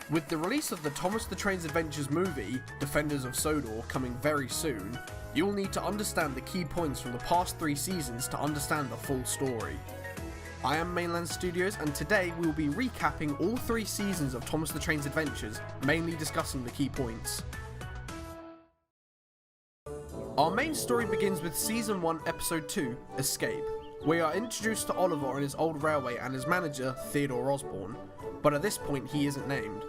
With the release of the Thomas the Train's Adventures movie, Defenders of Sodor, coming very soon, you will need to understand the key points from the past 3 seasons to understand the full story. I am MainlandStudios, and today we will be recapping all 3 seasons of Thomas the Train's Adventures, mainly discussing the key points. Our main story begins with Season 1, Episode 2, Escape. We are introduced to Oliver on his old railway and his manager, Theodore Osborne, but at this point he isn't named.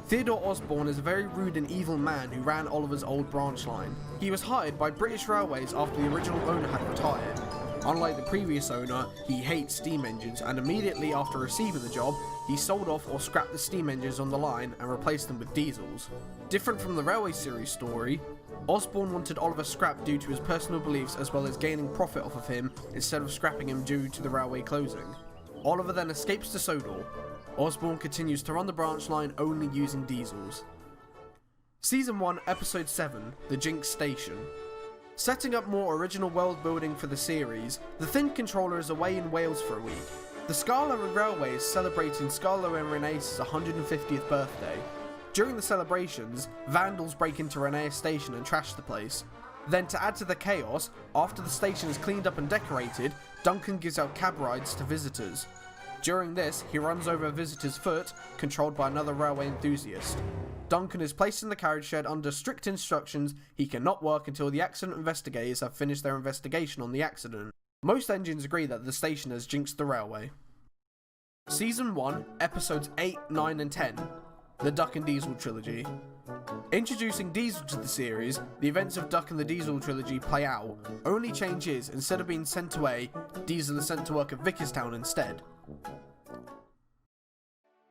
Theodore Osborne is a very rude and evil man who ran Oliver's old branch line. He was hired by British Railways after the original owner had retired. Unlike the previous owner, he hates steam engines, and immediately after receiving the job, he sold off or scrapped the steam engines on the line and replaced them with diesels. Different from the Railway series story, Osborne wanted Oliver scrapped due to his personal beliefs as well as gaining profit off of him instead of scrapping him due to the railway closing. Oliver then escapes to Sodor. Osborne continues to run the branch line only using diesels. Season 1, Episode 7, The Jinx Station. Setting up more original world building for the series, the Thin Controller is away in Wales for a week. The Scala Railway is celebrating Scala and Rene's 150th birthday. During the celebrations, vandals break into Rene's station and trash the place. Then to add to the chaos, after the station is cleaned up and decorated, Duncan gives out cab rides to visitors. During this, he runs over a visitor's foot, controlled by another railway enthusiast. Duncan is placed in the carriage shed under strict instructions he cannot work until the accident investigators have finished their investigation on the accident. Most engines agree that the station has jinxed the railway. Season 1, Episodes 8, 9 and 10. The Duck and Diesel Trilogy. Introducing Diesel to the series, the events of Duck and the Diesel Trilogy play out. Only change is, instead of being sent away, Diesel is sent to work at Vicarstown instead.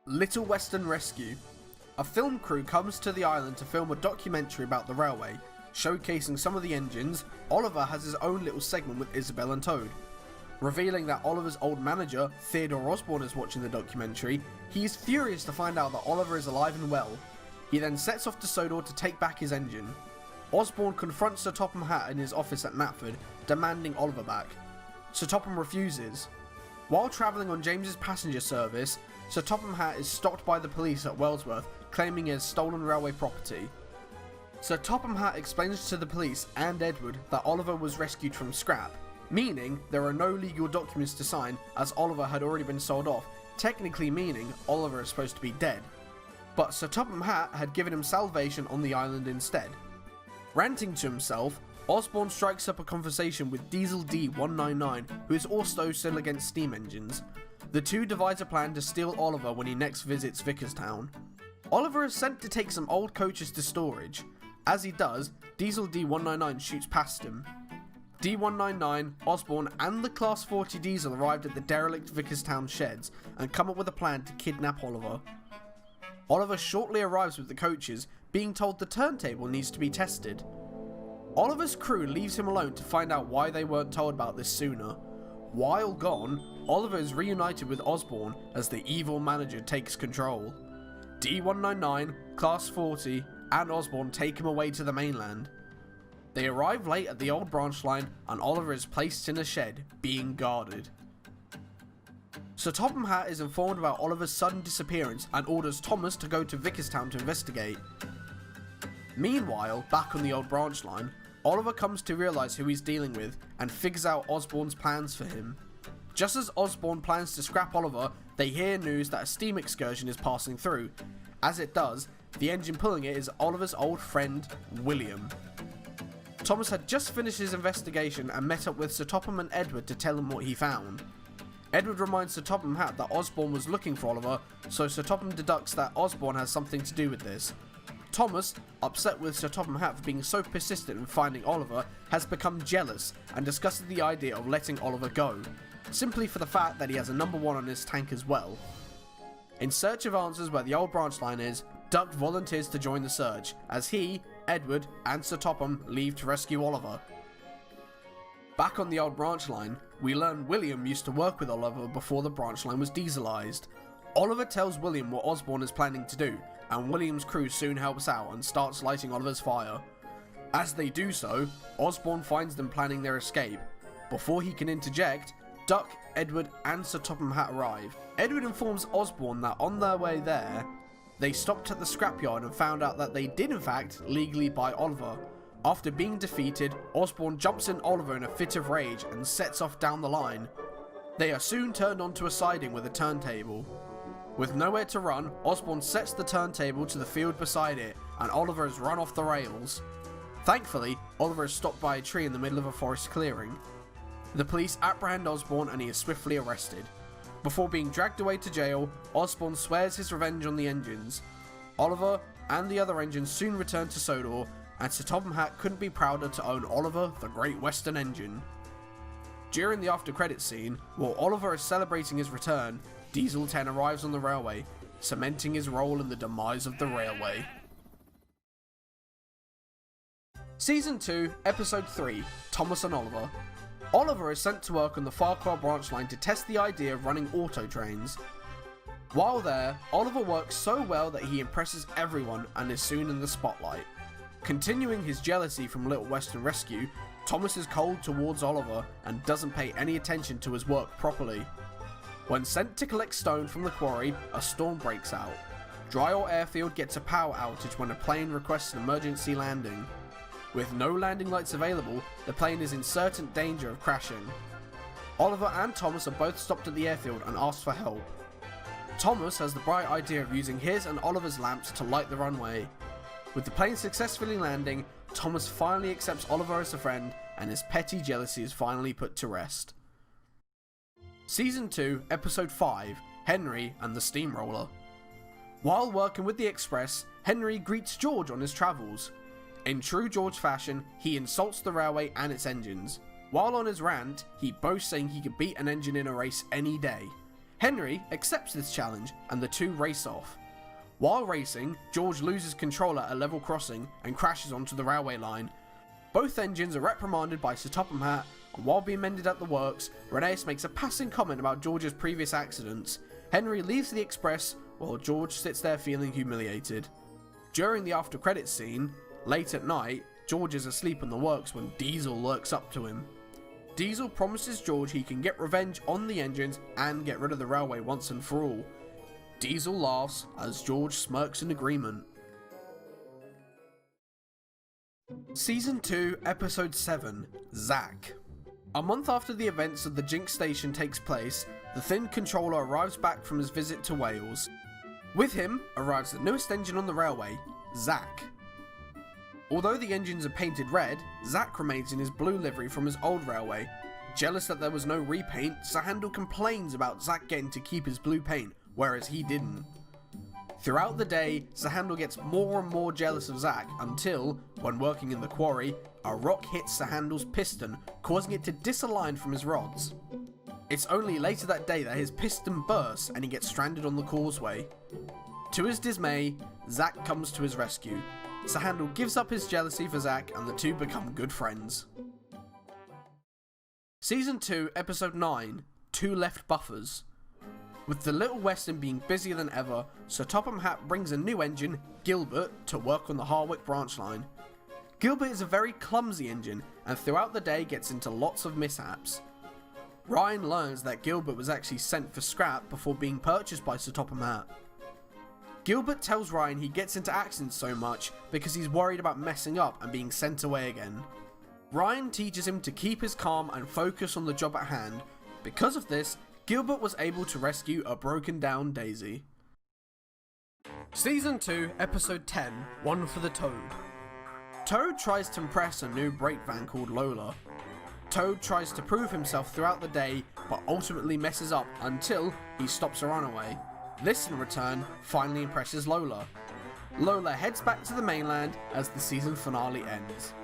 Little Western Rescue. A film crew comes to the island to film a documentary about the railway. Showcasing some of the engines, Oliver has his own little segment with Isabel and Toad. Revealing that Oliver's old manager, Theodore Osborne, is watching the documentary, he is furious to find out that Oliver is alive and well. He then sets off to Sodor to take back his engine. Osborne confronts Sir Topham Hatt in his office at Knapford, demanding Oliver back. Sir Topham refuses. While travelling on James's passenger service, Sir Topham Hatt is stopped by the police at Wellsworth, claiming he has stolen railway property. Sir Topham Hatt explains to the police and Edward that Oliver was rescued from scrap, meaning there are no legal documents to sign as Oliver had already been sold off, technically meaning Oliver is supposed to be dead. But Sir Topham Hatt had given him salvation on the island instead. Ranting to himself, Osborne strikes up a conversation with Diesel D199, who is also still against steam engines. The two devise a plan to steal Oliver when he next visits Vicarstown. Oliver is sent to take some old coaches to storage. As he does, Diesel D199 shoots past him. D199, Osborne and the Class 40 Diesel arrived at the derelict Vicarstown sheds and come up with a plan to kidnap Oliver. Oliver shortly arrives with the coaches, being told the turntable needs to be tested. Oliver's crew leaves him alone to find out why they weren't told about this sooner. While gone, Oliver is reunited with Osborne as the evil manager takes control. D199, Class 40 and Osborne take him away to the mainland. They arrive late at the old branch line and Oliver is placed in a shed, being guarded. Sir Topham Hatt is informed about Oliver's sudden disappearance and orders Thomas to go to Vicarstown to investigate. Meanwhile, back on the old branch line, Oliver comes to realise who he's dealing with and figures out Osborne's plans for him. Just as Osborne plans to scrap Oliver, they hear news that a steam excursion is passing through. As it does, the engine pulling it is Oliver's old friend, William. Thomas had just finished his investigation and met up with Sir Topham and Edward to tell him what he found. Edward reminds Sir Topham Hatt that Osborne was looking for Oliver, so Sir Topham deducts that Osborne has something to do with this. Thomas, upset with Sir Topham Hatt for being so persistent in finding Oliver, has become jealous and discusses the idea of letting Oliver go, simply for the fact that he has a number 1 on his tank as well. In search of answers where the old branch line is, Duck volunteers to join the search, as he, Edward and Sir Topham leave to rescue Oliver. Back on the old branch line, we learn William used to work with Oliver before the branch line was dieselised. Oliver tells William what Osborne is planning to do, and William's crew soon helps out and starts lighting Oliver's fire. As they do so, Osborne finds them planning their escape. Before he can interject, Duck, Edward and Sir Topham Hatt arrive. Edward informs Osborne that on their way there, They stopped at the scrapyard and found out that they did in fact legally buy Oliver. After being defeated, Osborne jumps in Oliver in a fit of rage and sets off down the line. They are soon turned onto a siding with a turntable. With nowhere to run, Osborne sets the turntable to the field beside it, and Oliver has run off the rails. Thankfully, Oliver is stopped by a tree in the middle of a forest clearing. The police apprehend Osborne and he is swiftly arrested. Before being dragged away to jail, Osborne swears his revenge on the engines. Oliver and the other engines soon return to Sodor, and Sir Topham Hatt couldn't be prouder to own Oliver, the Great Western Engine. During the after credits scene, while Oliver is celebrating his return, Diesel 10 arrives on the railway, cementing his role in the demise of the railway. Season 2, Episode 3, Thomas and Oliver. Oliver is sent to work on the Farquhar branch line to test the idea of running auto trains. While there, Oliver works so well that he impresses everyone and is soon in the spotlight. Continuing his jealousy from Little Western Rescue, Thomas is cold towards Oliver and doesn't pay any attention to his work properly. When sent to collect stone from the quarry, a storm breaks out. Dryall Airfield gets a power outage when a plane requests an emergency landing. With no landing lights available, the plane is in certain danger of crashing. Oliver and Thomas are both stopped at the airfield and asked for help. Thomas has the bright idea of using his and Oliver's lamps to light the runway. With the plane successfully landing, Thomas finally accepts Oliver as a friend and his petty jealousy is finally put to rest. Season 2, Episode 5, Henry and the Steamroller. While working with the Express, Henry greets George on his travels. In true George fashion, he insults the railway and its engines. While on his rant, he boasts saying he could beat an engine in a race any day. Henry accepts this challenge and the two race off. While racing, George loses control at a level crossing and crashes onto the railway line. Both engines are reprimanded by Sir Topham Hatt, and while being mended at the works, Reneus makes a passing comment about George's previous accidents. Henry leaves the Express while George sits there feeling humiliated. During the after credits scene, late at night, George is asleep in the works when Diesel lurks up to him. Diesel promises George he can get revenge on the engines and get rid of the railway once and for all. Diesel laughs as George smirks in agreement. Season 2, Episode 7, Zack. A month after the events of the Jinx Station takes place, the Thin Controller arrives back from his visit to Wales. With him arrives the newest engine on the railway, Zack. Although the engines are painted red, Zack remains in his blue livery from his old railway. Jealous that there was no repaint, Sir Handel complains about Zack getting to keep his blue paint, whereas he didn't. Throughout the day, Sir Handel gets more and more jealous of Zack until, when working in the quarry, a rock hits Sir Handel's piston, causing it to disalign from his rods. It's only later that day that his piston bursts and he gets stranded on the causeway. To his dismay, Zack comes to his rescue. Sir Handel gives up his jealousy for Zack and the two become good friends. Season 2, Episode 9, Two Left Buffers. With the Little Western being busier than ever, Sir Topham Hatt brings a new engine, Gilbert, to work on the Harwick branch line. Gilbert is a very clumsy engine and throughout the day gets into lots of mishaps. Ryan learns that Gilbert was actually sent for scrap before being purchased by Sir Topham Hatt. Gilbert tells Ryan he gets into accidents so much because he's worried about messing up and being sent away again. Ryan teaches him to keep his calm and focus on the job at hand. Because of this, Gilbert was able to rescue a broken down Daisy. Season 2, Episode 10, One for the Toad. Toad tries to impress a new brake van called Lola. Toad tries to prove himself throughout the day, but ultimately messes up until he stops a runaway. This in return finally impresses Lola. Lola heads back to the mainland as the season finale ends.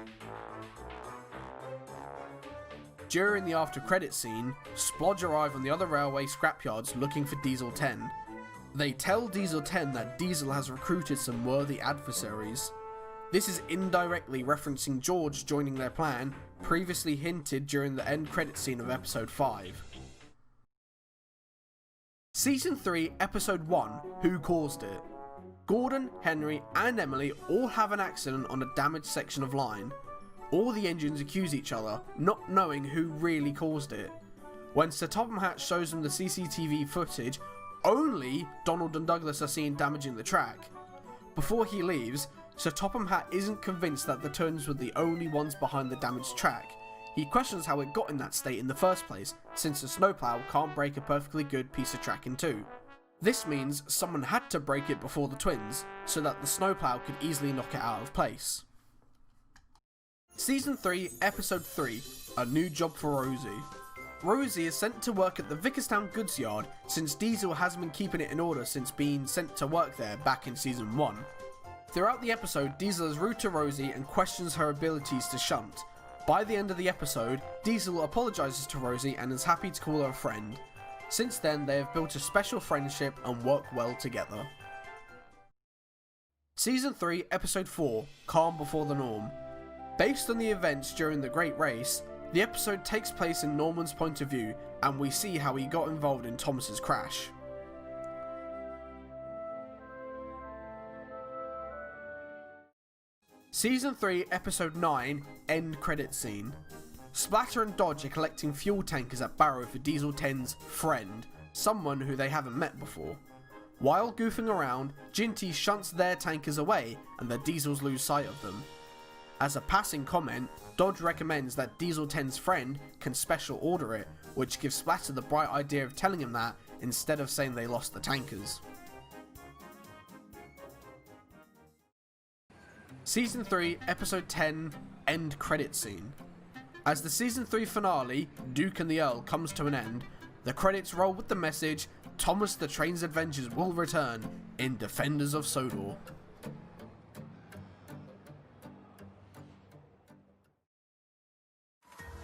During the after credits scene, Splodge arrive on the other railway scrapyards looking for Diesel 10. They tell Diesel 10 that Diesel has recruited some worthy adversaries. This is indirectly referencing George joining their plan, previously hinted during the end credits scene of Episode 5. Season 3, Episode 1, Who Caused It? Gordon, Henry and Emily all have an accident on a damaged section of line. All the engines accuse each other, not knowing who really caused it. When Sir Topham Hatt shows them the CCTV footage, Only Donald and Douglas are seen damaging the track. Before he leaves, Sir Topham Hatt isn't convinced that the Twins were the only ones behind the damaged track. He questions how it got in that state in the first place, since a snowplow can't break a perfectly good piece of track in two. This means someone had to break it before the Twins, so that the snowplow could easily knock it out of place. Season 3, Episode 3, A New Job for Rosie. Rosie is sent to work at the Vickerstown goods yard since Diesel hasn't been keeping it in order since being sent to work there back in Season 1. Throughout the episode, Diesel is rude to Rosie and questions her abilities to shunt. By the end of the episode, Diesel apologises to Rosie and is happy to call her a friend. Since then, they have built a special friendship and work well together. Season 3, Episode 4, Calm Before the Norm. Based on the events during the Great Race, the episode takes place in Norman's point of view, and we see how he got involved in Thomas's crash. Season 3, Episode 9, End Credit Scene. Splatter and Dodge are collecting fuel tankers at Barrow for Diesel 10's friend, someone who they haven't met before. While goofing around, Ginty shunts their tankers away and the Diesels lose sight of them. As a passing comment, Dodge recommends that Diesel 10's friend can special order it, which gives Splatter the bright idea of telling him that instead of saying they lost the tankers. Season 3, Episode 10, End Credit Scene. As the Season 3 finale, Duke and the Earl, comes to an end, the credits roll with the message, Thomas the Train's adventures will return in Defenders of Sodor.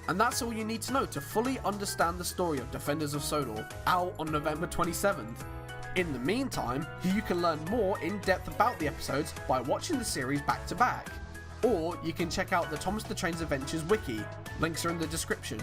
And that's all you need to know to fully understand the story of Defenders of Sodor, out on November 27th. In the meantime, you can learn more in depth about the episodes by watching the series back to back. Or you can check out the Thomas the Train's Adventures wiki, links are in the description.